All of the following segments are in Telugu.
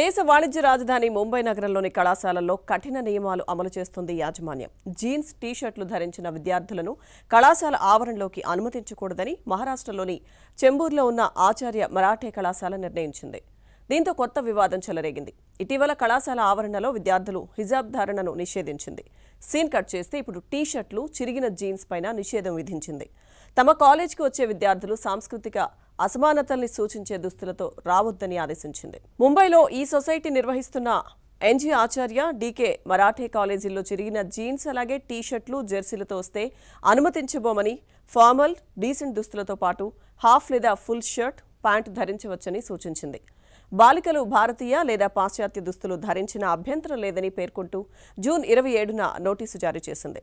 దేశ వాణిజ్య రాజధాని ముంబై నగరంలోని కళాశాలల్లో కఠిన నియమాలు అమలు చేస్తుంది యాజమాన్యం. జీన్స్ టీ-షర్ట్లు ధరించిన విద్యార్థులను కళాశాల ఆవరణలోకి అనుమతించకూడదని మహారాష్ట్రలోని చెంబూర్లో ఉన్న ఆచార్య మరాఠే కళాశాల నిర్ణయించింది. దీంతో కొత్త వివాదం చెలరేగింది. ఇటీవల కళాశాల ఆవరణలో విద్యార్థులు హిజాబ్ ధారణను నిషేధించింది. సీన్ కట్ చేస్తే ఇప్పుడు టీ-షర్ట్లు, చిరిగిన జీన్స్ పైన నిషేధం విధించింది. తమ కాలేజీకి వచ్చే విద్యార్థులు సాంస్కృతిక అసమానతల్ని సూచించే దుస్తులతో రావొద్దని ఆదేశించింది. ముంబైలో ఈ సొసైటీ నిర్వహిస్తున్న ఎన్జీ ఆచార్య, డీకే మరాఠే కాలేజీల్లో చిరిగిన జీన్స్ అలాగే టీ-షర్ట్లు, జెర్సీలతో వస్తే అనుమతించబోమని, ఫార్మల్, డీసెంట్ దుస్తులతో పాటు హాఫ్ లేదా ఫుల్ షర్ట్, ప్యాంటు ధరించవచ్చని సూచించింది. బాలికలు భారతీయ లేదా పాశ్చాత్య దుస్తులు ధరించిన అభ్యంతరం లేదని పేర్కొంటూ జూన్ 27న నోటీసు జారీ చేసింది.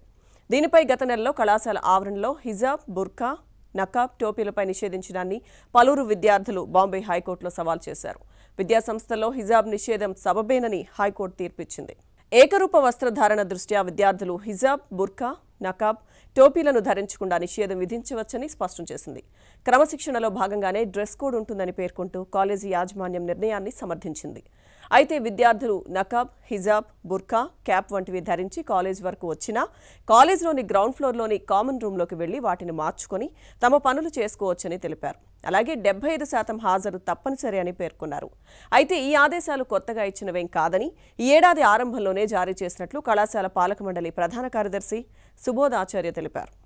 దీనిపై గత నెలలో కళాశాల ఆవరణలో హిజాబ్, బుర్కా, నకాబ్, టోపీలపై నిషేధించడాన్ని పలువురు విద్యార్థులు బాంబే హైకోర్టులో సవాల్ చేశారు. విద్యాసంస్థల్లో హిజాబ్ నిషేధం సబబేనని హైకోర్టు తీర్పిచ్చింది. ఏకరూప వస్త్రధారణ దృష్ట్యా విద్యార్థులు హిజాబ్, బుర్కా, నకాబ్, టోపీలను ధరించకుండా నిషేధం విధించవచ్చని స్పష్టం చేసింది. క్రమశిక్షణలో భాగంగానే డ్రెస్ కోడ్ ఉంటుందని పేర్కొంటూ కాలేజీ యాజమాన్యం నిర్ణయాన్ని సమర్థించింది. అయితే విద్యార్థులు నకాబ్, హిజాబ్, బుర్కా, క్యాప్ వంటివి ధరించి కాలేజ్ వరకు వచ్చినా కాలేజ్లోని గ్రౌండ్ ఫ్లోర్లోని కామన్ రూమ్లోకి వెళ్లి వాటిని మార్చుకొని తమ పనులు చేసుకోవచ్చని తెలిపారు. అలాగే 75% హాజరు తప్పనిసరి అని పేర్కొన్నారు. అయితే ఈ ఆదేశాలు కొత్తగా ఇచ్చినవేం కాదని ఈ ఏడాది ఆరంభంలోనే జారీ చేసినట్లు కళాశాల పాలక మండలి ప్రధాన కార్యదర్శి సుబోధ్ ఆచార్య తెలిపారు.